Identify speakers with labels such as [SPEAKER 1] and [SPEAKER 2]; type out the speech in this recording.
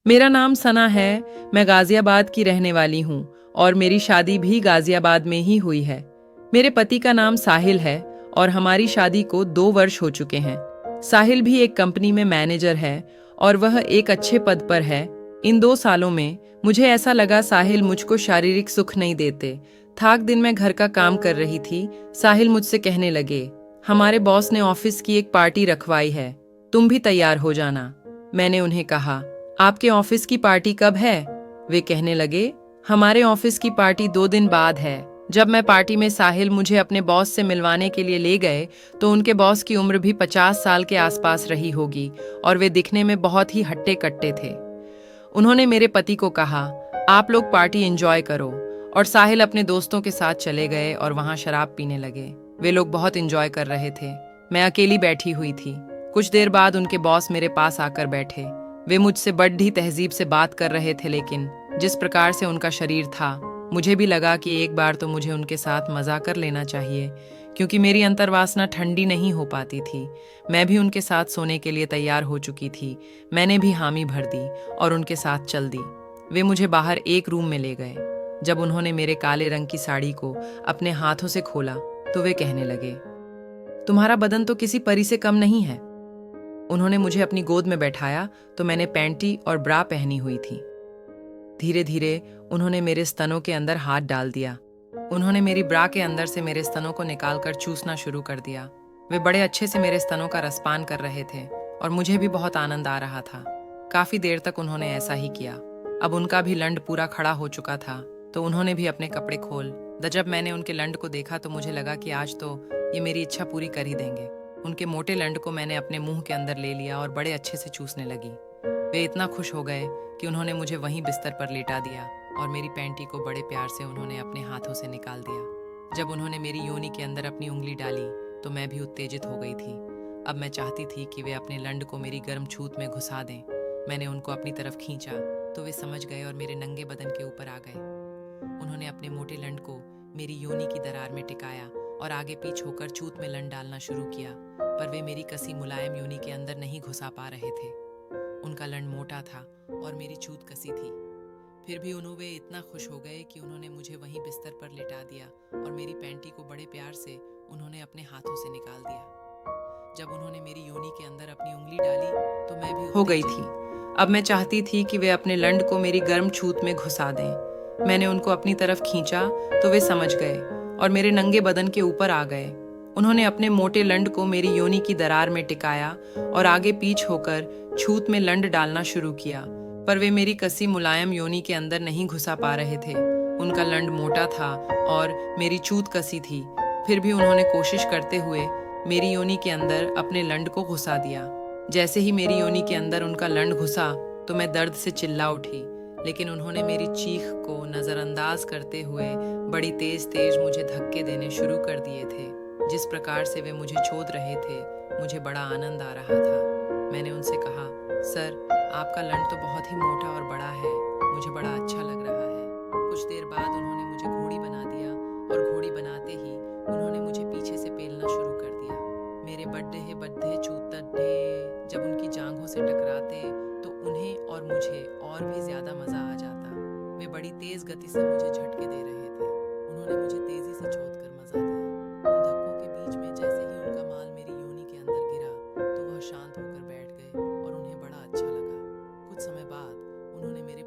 [SPEAKER 1] मेरा नाम सना है। मैं गाजियाबाद की रहने वाली हूँ और मेरी शादी भी गाजियाबाद में ही हुई है। मेरे पति का नाम साहिल है और हमारी शादी को 2 वर्ष हो चुके हैं। साहिल भी एक कंपनी में मैनेजर है और वह एक अच्छे पद पर है। इन 2 सालों में मुझे ऐसा लगा साहिल मुझको शारीरिक सुख नहीं देते। थाक दिन मैं घर का काम कर रही थी। साहिल मुझसे कहने लगे, हमारे बॉस ने ऑफिस की एक पार्टी रखवाई है, तुम भी तैयार हो जाना। मैंने उन्हें कहा, आपके ऑफिस की पार्टी कब है? वे कहने लगे, हमारे ऑफिस की पार्टी 2 दिन बाद है। जब मैं पार्टी में साहिल मुझे अपने बॉस से मिलवाने के लिए ले गए तो उनके बॉस की उम्र भी 50 साल के आसपास रही होगी और वे दिखने में बहुत ही हट्टे कट्टे थे। उन्होंने मेरे पति को कहा, आप लोग पार्टी एंजॉय करो, और साहिल अपने दोस्तों के साथ चले गए और वहां शराब पीने लगे। वे लोग बहुत एंजॉय कर रहे थे। मैं अकेली बैठी हुई थी। कुछ देर बाद उनके बॉस मेरे पास आकर बैठे। वे मुझसे बड़ी तहजीब से बात कर रहे थे, लेकिन जिस प्रकार से उनका शरीर था, मुझे भी लगा कि एक बार तो मुझे उनके साथ मजा कर लेना चाहिए, क्योंकि मेरी अंतर्वासना ठंडी नहीं हो पाती थी। मैं भी उनके साथ सोने के लिए तैयार हो चुकी थी। मैंने भी हामी भर दी और उनके साथ चल दी। वे मुझे बाहर एक रूम में ले गए। जब उन्होंने मेरे काले रंग की साड़ी को अपने हाथों से खोला तो वे कहने लगे, तुम्हारा बदन तो किसी परी से कम नहीं है। उन्होंने मुझे अपनी गोद में बैठाया तो मैंने पैंटी और ब्रा पहनी हुई थी। धीरे धीरे उन्होंने मेरे स्तनों के अंदर हाथ डाल दिया। उन्होंने मेरी ब्रा के अंदर से मेरे स्तनों को निकालकर चूसना शुरू कर दिया। वे बड़े अच्छे से मेरे स्तनों का रसपान कर रहे थे और मुझे भी बहुत आनंद आ रहा था। काफी देर तक उन्होंने ऐसा ही किया। अब उनका भी लंड पूरा खड़ा हो चुका था तो उन्होंने भी अपने कपड़े खोल जब मैंने उनके लंड को देखा तो मुझे लगा कि आज तो ये मेरी इच्छा पूरी कर ही देंगे। उनके मोटे लंड को मैंने अपने मुंह के अंदर ले लिया और बड़े अच्छे से चूसने लगी। वे इतना खुश हो गए कि उन्होंने मुझे वहीं बिस्तर पर लेटा दिया और मेरी पैंटी को बड़े प्यार से उन्होंने अपने हाथों से निकाल दिया। जब उन्होंने मेरी योनि के अंदर अपनी उंगली डाली तो मैं भी उत्तेजित हो गई थी। अब मैं चाहती थी कि वे अपने लंड को मेरी गर्म छूत में घुसा दें। मैंने उनको अपनी तरफ खींचा तो वे समझ गए और मेरे नंगे बदन के ऊपर आ गए। उन्होंने अपने मोटे लंड को मेरी योनि की दरार में टिकाया और आगे पीछ होकर छूत में लंड डालना शुरू किया, पर वे मेरी कसी मुलायम योनि के अंदर नहीं घुसा पा रहे थे। उनका लंड मोटा था और मेरी छूत कसी थी। फिर भी वे इतना खुश हो गए कि उन्होंने मुझे वहीं बिस्तर पर लेटा दिया और मेरी पैंटी को बड़े प्यार से उन्होंने अपने हाथों से निकाल दिया। जब उन्होंने मेरी योनि के अंदर अपनी उंगली डाली तो मैं भी हो गई थी। अब मैं चाहती थी कि वे अपने लंड को मेरी गर्म छूत में घुसा दें। मैंने उनको अपनी तरफ खींचा तो वे समझ गए और मेरे नंगे बदन के ऊपर आ गए। उन्होंने अपने मोटे लंड को मेरी योनि की दरार में टिकाया और आगे पीछ होकर छूत में लंड डालना शुरू किया, पर वे मेरी कसी मुलायम योनि के अंदर नहीं घुसा पा रहे थे। उनका लंड मोटा था और मेरी छूत कसी थी। फिर भी उन्होंने कोशिश करते हुए मेरी योनि के अंदर अपने लंड को घुसा दिया। जैसे ही मेरी योनि के अंदर उनका लंड घुसा तो मैं दर्द से चिल्ला उठी, लेकिन उन्होंने मेरी चीख को नजरअंदाज करते हुए बड़ी तेज तेज मुझे धक्के देने शुरू कर दिए थे। जिस प्रकार से वे मुझे छोड़ रहे थे, मुझे बड़ा आनंद आ रहा था। मैंने उनसे कहा, सर, आपका लंड तो बहुत ही मोटा और बड़ा है, मुझे बड़ा अच्छा लग रहा है। कुछ देर बाद उन्होंने मुझे घोड़ी बना दिया और घोड़ी बनाते ही उन्होंने मुझे पीछे से पेलना शुरू कर दिया। मेरे बड्ढे चूतड्ढे जब उनकी जांघों से टकराते तो उन्हें और मुझे और भी ज्यादा मजा आ जाता। वे बड़ी तेज गति से मुझे झटके दे रहे थे। उन्होंने मुझे तेजी से छोड़कर मजा दिया। उन धक्कों के बीच में जैसे ही उनका माल मेरी योनि के अंदर गिरा तो वह शांत होकर बैठ गए और उन्हें बड़ा अच्छा लगा। कुछ समय बाद उन्होंने मेरे